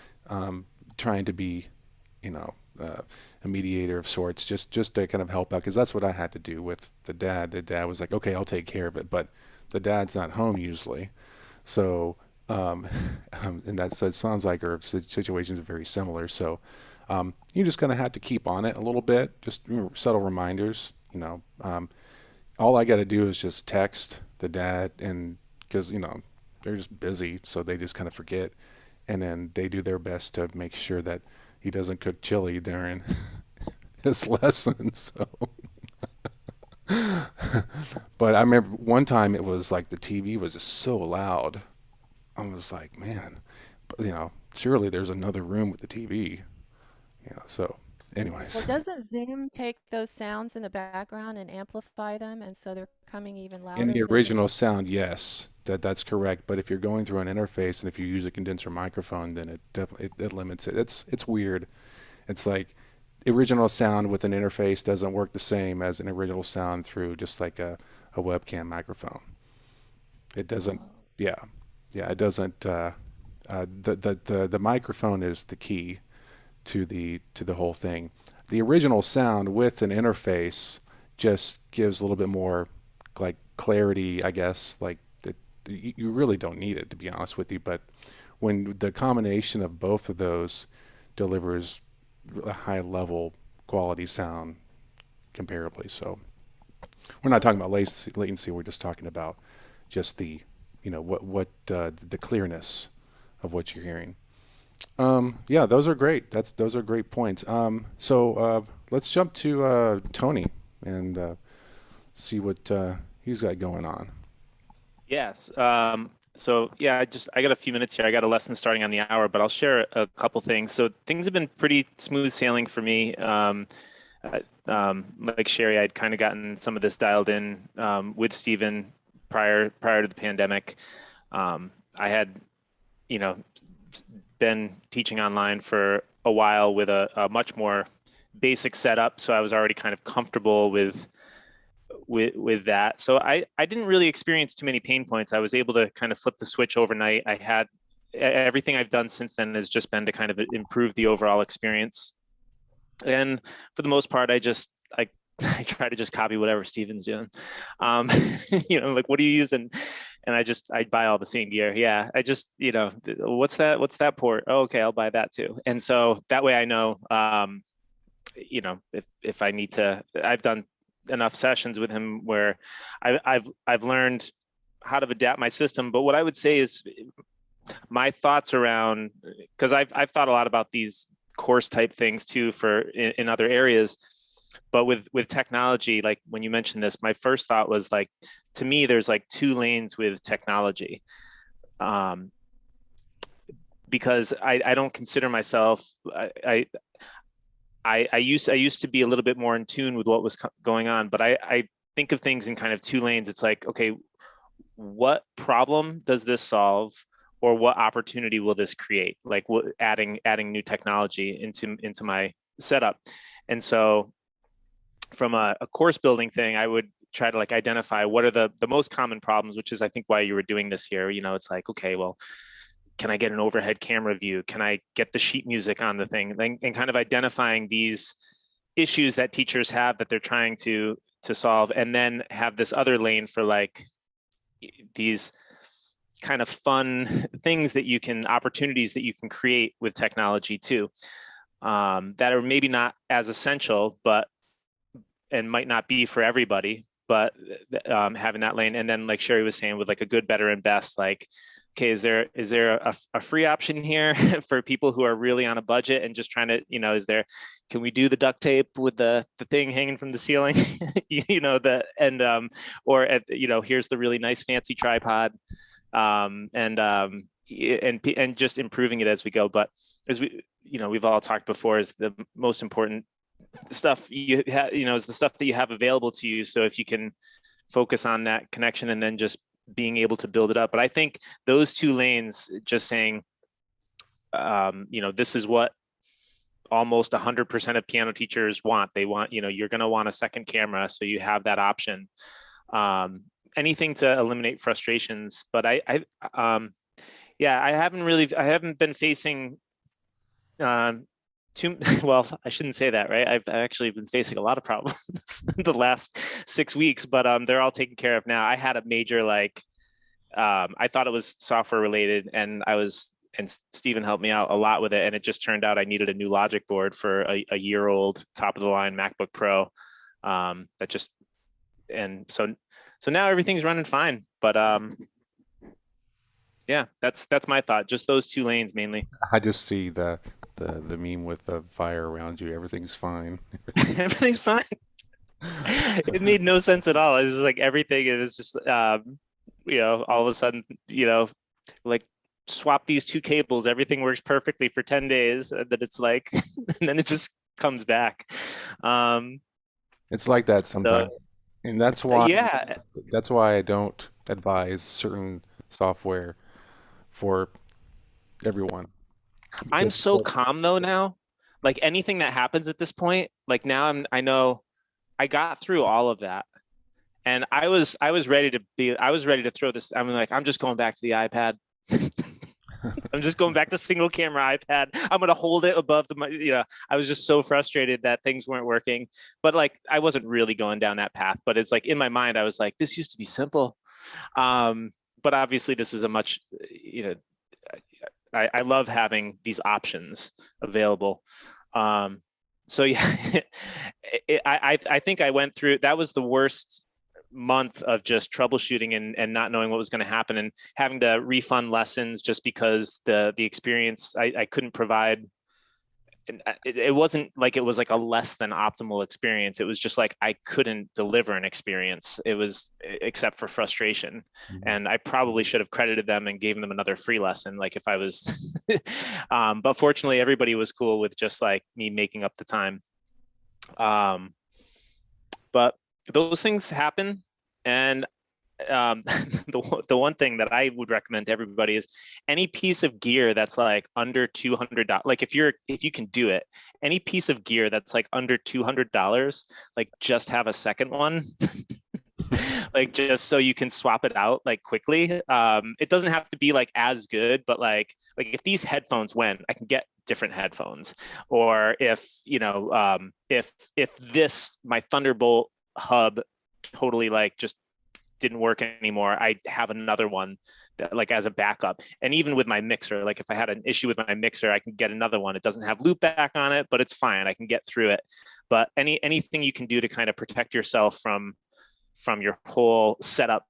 trying to be you know, a mediator of sorts, just to kind of help out, because that's what I had to do with the dad. The dad was like, okay, I'll take care of it, but the dad's not home usually, so and that so it sounds like our situations are very similar. So you just kind of have to keep on it a little bit, just subtle reminders. All I got to do is just text the dad, and because they're just busy, so they just kind of forget, and then they do their best to make sure that he doesn't cook chili during his lessons. So, but I remember one time it was like the TV was just so loud. I was like, man, surely there's another room with the TV. So, Well, anyways. doesn't Zoom take those sounds in the background and amplify them, and so they're coming even In louder the than original sound, yes, that's correct. But if you're going through an interface and if you use a condenser microphone, then it definitely it limits it. It's weird. It's like original sound with an interface doesn't work the same as an original sound through just like a webcam microphone. It doesn't. Yeah, yeah. It doesn't. The microphone is the key to the whole thing. The original sound with an interface just gives a little bit more like clarity, I guess. Like that, you really don't need it, to be honest with you. But when the combination of both of those delivers a high level quality sound comparably. So we're not talking about latency. We're just talking about just the what the clearness of what you're hearing. Yeah, those are great. Those are great points. So let's jump to Tony and see what he's got going on. Yes. So yeah, I got a few minutes here. I got a lesson starting on the hour, but I'll share a couple things. So things have been pretty smooth sailing for me. Like Sherry, I'd kind of gotten some of this dialed in with Stephen prior to the pandemic. I had, you know, been teaching online for a while with a much more basic setup, so I was already kind of comfortable with that. So I didn't really experience too many pain points. I was able to kind of flip the switch overnight. I had everything I've done since then has just been to kind of improve the overall experience. And for the most part, I I try to just copy whatever Steven's doing. Like what do you use? And I buy all the same gear. Yeah. What's that port? Oh, okay, I'll buy that too. And so that way I know if I need to. I've done enough sessions with him where I've learned how to adapt my system. But what I would say is my thoughts around, because I've thought a lot about these course type things too in other areas, but with technology, like when you mentioned this, my first thought was like, to me there's like two lanes with technology, because I don't consider myself, I used to be a little bit more in tune with what was going on, but I think of things in kind of two lanes. It's like, okay, what problem does this solve, or what opportunity will this create? Like adding new technology into my setup. And so from a course building thing, I would try to like identify what are the most common problems, which is I think why you were doing this here. It's like, okay, well, can I get an overhead camera view? Can I get the sheet music on the thing? And kind of identifying these issues that teachers have that they're trying to solve, and then have this other lane for like these kind of fun things opportunities that you can create with technology too, that are maybe not as essential, and might not be for everybody, but having that lane. And then like Sherry was saying, with like a good, better, and best, like, okay, is there a free option here for people who are really on a budget and just trying to, can we do the duct tape with the thing hanging from the ceiling? Here's the really nice fancy tripod, and just improving it as we go. But as we've all talked before, is the most important stuff is the stuff that you have available to you. So if you can focus on that connection and then just being able to build it up. But I think those two lanes, just saying, this is what almost 100% of piano teachers want. They want, you're going to want a second camera, so you have that option. Anything to eliminate frustrations. But I haven't been facing well, I shouldn't say that, right? I've actually been facing a lot of problems the last 6 weeks, but they're all taken care of now. I had a major I thought it was software related, and Stephen helped me out a lot with it, and it just turned out I needed a new logic board for a year old top of the line MacBook Pro. That just and so now everything's running fine, but yeah, that's my thought. Just those two lanes mainly. I just see the meme with the fire around you. Everything's fine. Everything's fine. It made no sense at all. It was like everything. It was just all of a sudden, like swap these two cables. Everything works perfectly for 10 days, and then it's like, and then it just comes back. It's like that sometimes, and Yeah, that's why I don't advise certain software for everyone. I'm Because so calm though now. Like anything that happens at this point, like now I know I got through all of that. And I was ready to throw this. I'm like, I'm just going back to the iPad. I'm just going back to single camera iPad. I'm gonna hold it above I was just so frustrated that things weren't working. But like I wasn't really going down that path. But it's like in my mind, I was like, this used to be simple. But obviously this is a much, I love having these options available. So yeah, I think I went through, that was the worst month of just troubleshooting and not knowing what was going to happen and having to refund lessons just because the experience I couldn't provide. It wasn't like it was like a less than optimal experience. It was just like I couldn't deliver an experience. It was except for frustration. And I probably should have credited them and gave them another free lesson, like if I was. But fortunately, everybody was cool with just like me making up the time. But those things happen, and the one thing that I would recommend to everybody is any piece of gear that's like under $200. Like if you can do it, any piece of gear that's like under $200, like just have a second one. Like just so you can swap it out like quickly. It doesn't have to be like as good, but like if these headphones went, I can get different headphones. Or if if this my Thunderbolt hub totally like just didn't work anymore, I have another one that, like as a backup. And even with my mixer, like if I had an issue with my mixer, I can get another one. It doesn't have loop back on it, but it's fine. I can get through it. But anything you can do to kind of protect yourself from your whole setup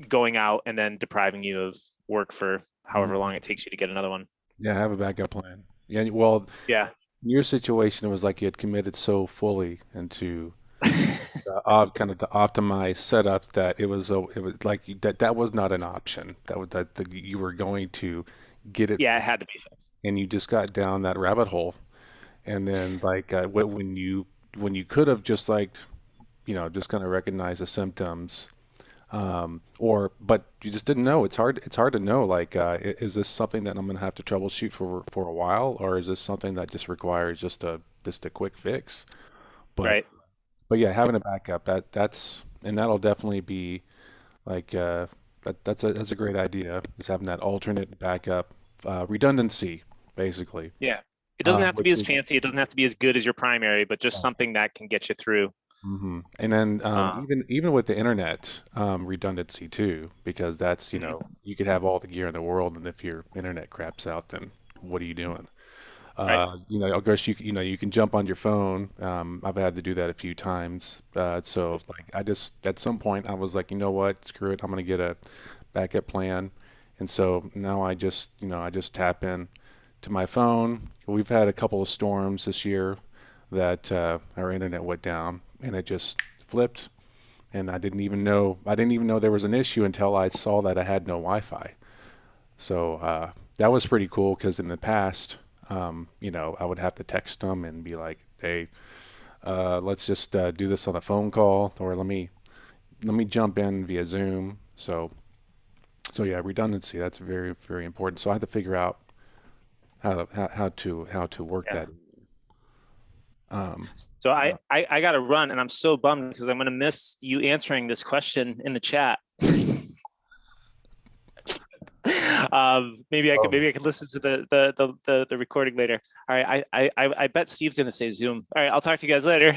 going out and then depriving you of work for however long it takes you to get another one. yeah, have a backup plan. Yeah, well, Yeah. in your situation, it was like you had committed so fully into kind of the optimized setup that it was like that was not an option. You were going to get it, Yeah, it had to be fixed. and you just got down that rabbit hole. And then like when you could have just like just kind of recognize the symptoms, but you just didn't know. It's hard to know, like, is this something that I'm going to have to troubleshoot for a while, or is this something that just requires just a quick fix? But Right. yeah, having a backup, and that'll definitely be like, that's a great idea, is having that alternate backup, redundancy basically, Yeah. It doesn't have to be which as is. fancy. It doesn't have to be as good as your primary, but just something that can get you through. And then Uh, even with the internet, redundancy too, because that's, you could have all the gear in the world, and if your internet craps out, then what are you doing? right. Of course, you can jump on your phone. I've had to do that a few times. So like I just at some point I was like, you know what, screw it, I'm gonna get a backup plan. And so now I just tap in to my phone. We've had a couple of storms this year that our internet went down, and it just flipped, and I didn't even know there was an issue until I saw that I had no Wi-Fi. So that was pretty cool, because in the past, I would have to text them and be like, "Hey, let's just do this on a phone call, or let me jump in via Zoom." So yeah, redundancy, that's very very important. So I had to figure out how to work Yeah. that. Um, So uh, I got to run, and I'm so bummed because I'm going to miss you answering this question in the chat. Oh. maybe I could listen to the recording later. All right, I bet Steve's gonna say Zoom. All right, I'll talk to you guys later.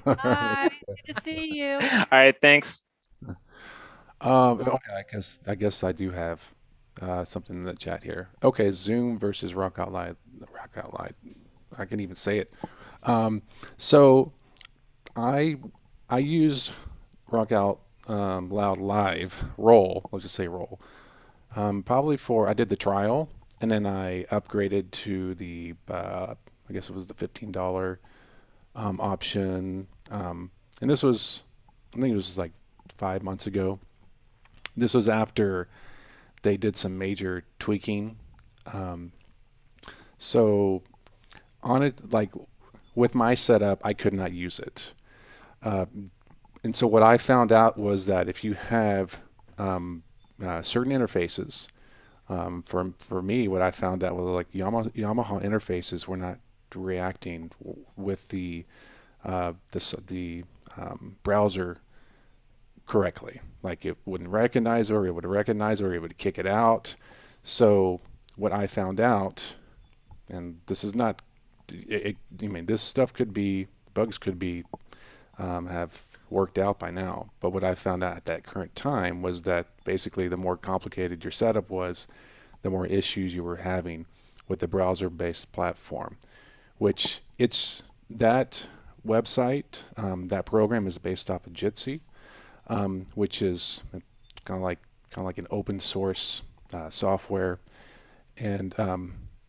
Bye. Good to see you. All right, thanks. Okay, I guess I do have something in the chat here. Okay, Zoom versus Rock Out Loud. Rock Out Loud. I can even say it. Um, so I I use Rock Out Loud Live Roll. Let's just say Roll. Probably for I did the trial and then I upgraded to the I guess it was the $15 option. And this was I think it was like 5 months ago. This was after they did some major tweaking. Um, so on it, like with my setup, I could not use it. Uh, and so what I found out was that if you have certain interfaces, for me, what I found out was like Yamaha interfaces were not reacting with the browser correctly. Like it wouldn't recognize or it would recognize or it would kick it out. So what I found out, and this is not, I mean, this stuff could be, bugs could be, have worked out by now. But what I found out at that current time was that basically the more complicated your setup was, the more issues you were having with the browser-based platform, which it's that website, that program is based off of Jitsi, which is kind of like an open source software, and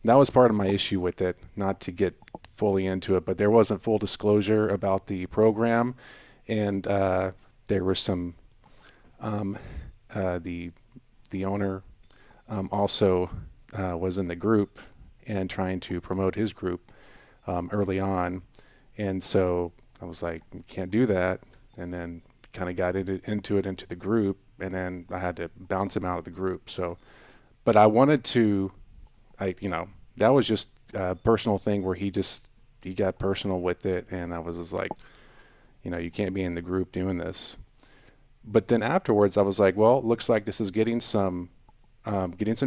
that was part of my issue with it. Not to get fully into it, but there wasn't full disclosure about the program, and there was some um, the owner also was in the group and trying to promote his group early on, and so I was like, you can't do that, and then kind of got into the group, and then I had to bounce him out of the group. So, but I wanted to, that was just a personal thing where he got personal with it, and I was just like, you can't be in the group doing this. But then afterwards, I was like, well, it looks like this is getting some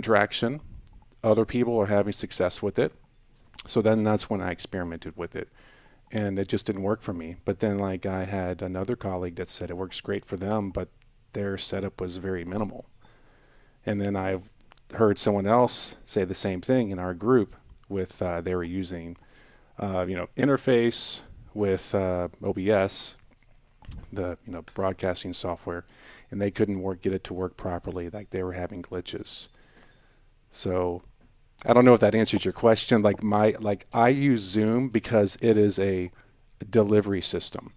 traction. Other people are having success with it. So then that's when I experimented with it, and it just didn't work for me. But then like I had another colleague that said it works great for them, but their setup was very minimal. And then I heard someone else say the same thing in our group with they were using interface with OBS, the broadcasting software, and they couldn't get it to work properly. Like they were having glitches. So I don't know if that answers your question. Like I use Zoom because it is a delivery system,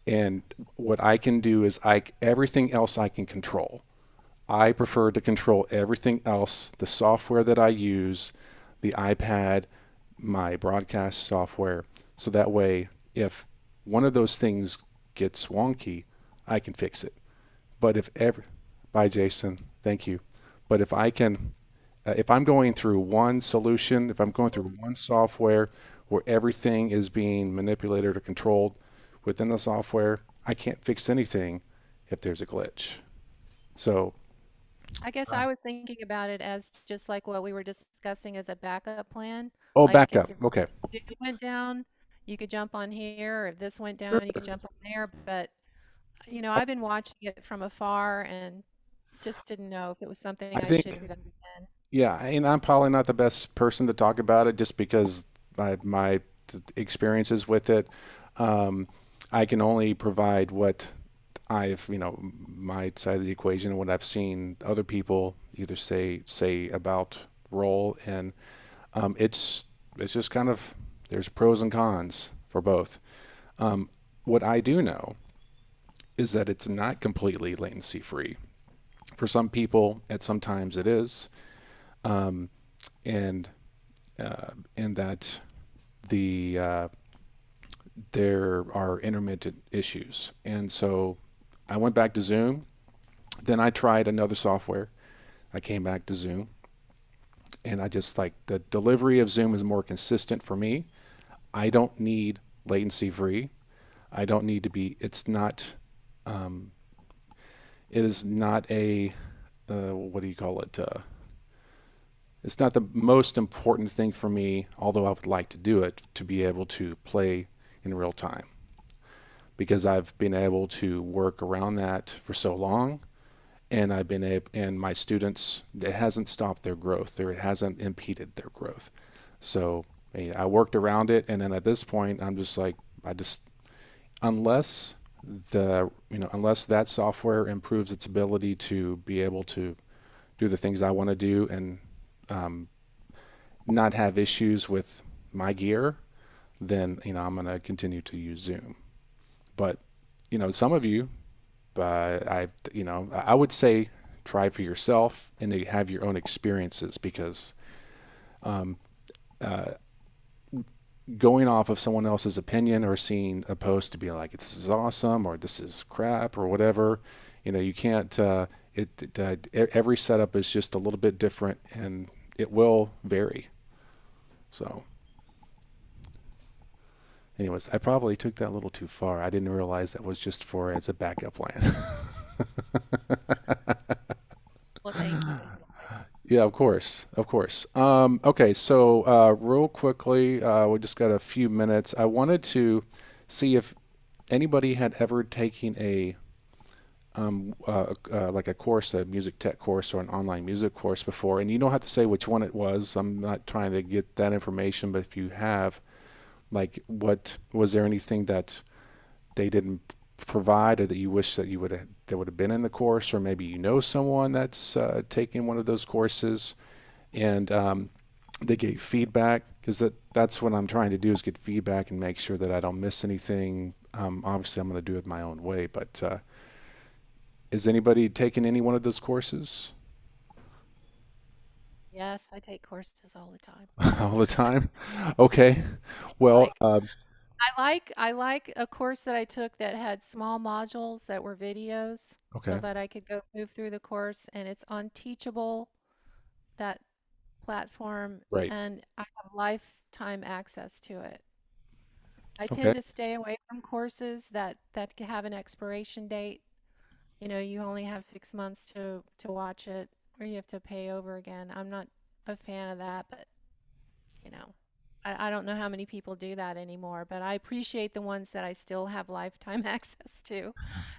and what I can do is everything else I can control. I prefer to control everything else, the software that I use, the iPad, my broadcast software, so that way if one of those things gets wonky, I can fix it. But if ever, bye Jason, thank you. But if I'm going through one solution, if I'm going through one software where everything is being manipulated or controlled within the software, I can't fix anything if there's a glitch. So, I guess I was thinking about it as just like what we were discussing as a backup plan. oh, Like backup. if Okay. Zoom went down, you could jump on here. Or if this went Sure. down, you could jump on there. But I've been watching it from afar and just didn't know if it was something I I should think, invest yeah, and I'm probably not the best person to talk about it just because my experiences with it. Um, I can only provide what my side of the equation and what I've seen other people either say about role, and it's just kind of there's pros and cons for both. What I do know is that it's not completely latency free. For some people, at sometimes it is, um, and and that the there are intermittent issues. And so I went back to Zoom. Then I tried another software. I came back to Zoom, and I just like the delivery of Zoom is more consistent for me. I don't need latency free. I don't need to be. It's not. Um, it is not a what do you call it? it's not the most important thing for me, although I would like to do it, to be able to play in real time, because I've been able to work around that for so long, and I've been able, and my students, it hasn't stopped their growth, or it hasn't impeded their growth. So I worked around it, and then at this point, I'm just like, I just, unless unless that software improves its ability to be able to do the things I want to do, and um, not have issues with my gear, then I'm going to continue to use Zoom. But some of you, I would say try for yourself and to have your own experiences, because um, uh, going off of someone else's opinion or seeing a post to be like, this is awesome or this is crap or whatever, you can't. Every setup is just a little bit different, and it will vary. So, anyways, I probably took that a little too far. I didn't realize that was just for as a backup plan. Well, thank you. Yeah, of course, of course. Okay, so real quickly, we just got a few minutes. I wanted to see if anybody had ever taken like a course, a music tech course, or an online music course before, and you don't have to say which one it was. I'm not trying to get that information, but if you have, like, what was there anything that they didn't provide, or that you wish that that would have been in the course, or maybe someone that's taking one of those courses, and they gave feedback, because that's what I'm trying to do, is get feedback and make sure that I don't miss anything. Obviously, I'm going to do it my own way, but has anybody taken any one of those courses? Yes, I take courses all the time. All the time? Okay. Well, Like I like a course that I took that had small modules that were videos so okay, that I could go move through the course, and it's on Teachable, that platform, right. and I have lifetime access to it. I Okay. tend to stay away from courses that have an expiration date. You only have 6 months to watch it, or you have to pay over again. I'm not a fan of that, but you know, I don't know how many people do that anymore, but I appreciate the ones that I still have lifetime access to.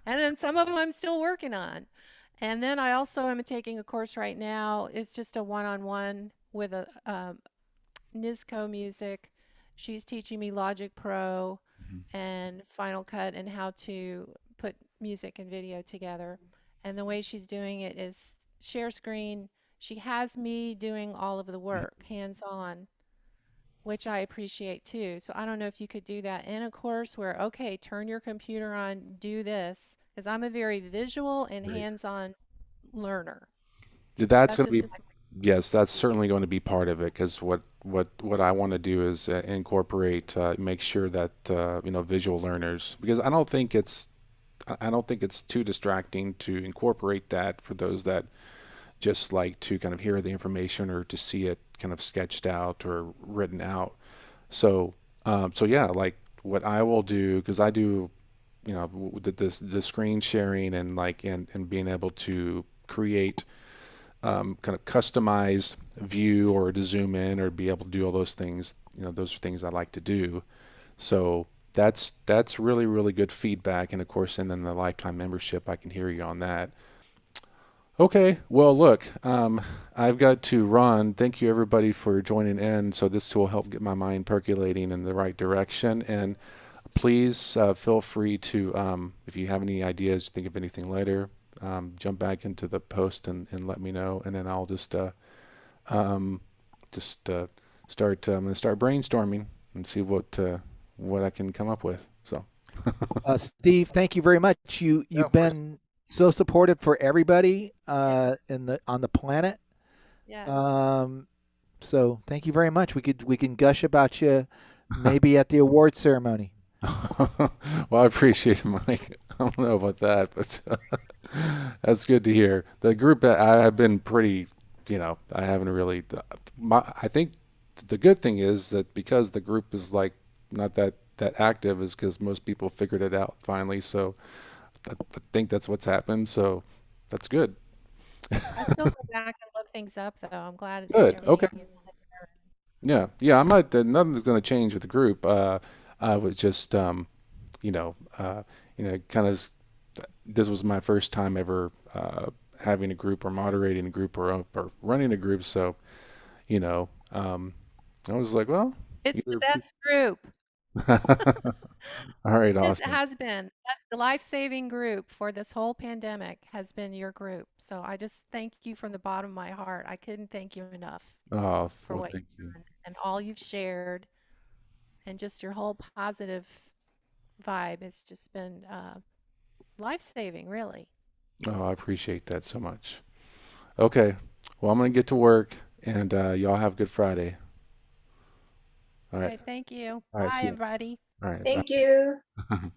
And then some of them I'm still working on. And then I also am taking a course right now. It's just a one-on-one with a NISCO Music. She's teaching me Logic Pro Mhm. and Final Cut and how to put music and video together. And the way she's doing it is share screen. She has me doing all of the work, hands on, which I appreciate too. So I don't know if you could do that in a course where, okay, turn your computer on, do this, because I'm a very visual and Right. hands on learner. That's That's going to just be, my, yes, that's certainly going to be part of it, because what I want to do is incorporate, make sure that visual learners, because I don't think it's too distracting to incorporate that for those that just like to kind of hear the information, or to see it kind of sketched out or written out. So so yeah, like what I will do, because I do the screen sharing, and like and being able to create kind of customized view, or to zoom in, or be able to do all those things. Those are things I like to do. So that's really really good feedback, and of course, and then the lifetime membership, I can hear you on that. Okay, well, look, I've got to run. Thank you everybody for joining in. So this will help get my mind percolating in the right direction. And please feel free to, if you have any ideas, think of anything later, jump back into the post, and let me know. And then I'll um, just start. I'm gonna start brainstorming and see what I can come up with. So Steve, thank you very much. yeah, You've of course. been so supportive for everybody yeah, in the on the planet. yes. Um, so thank you very much. We can gush about you maybe at the award ceremony. Well, I appreciate it, Mike. I don't know about that, but that's good to hear. The group, I have been pretty, I haven't really. I think the good thing is that, because the group is like not that active, is because most people figured it out finally. So I think that's what's happened. So that's good. I still go back and look things up, though. I'm glad that Good. you're Okay. making it better. Yeah. Yeah. I'm not. Nothing's going to change with the group. I was just, you know, kind of. This was my first time ever having a group or moderating a group or running a group. So, you know, I was like, well, It's the either. best group. All right. It Awesome. has been. That's the life-saving group for this whole pandemic has been your group. So I just thank you from the bottom of my heart. I couldn't thank you enough Oh, for well, what thank you. you've done and all you've shared and just your whole positive vibe. It's just been life-saving, really. Oh, I appreciate that so much. Okay. Well, I'm going to get to work and y'all have a good Friday. All All right. right, thank you. All right. Bye, See you. everybody. All right. Thank you. Bye.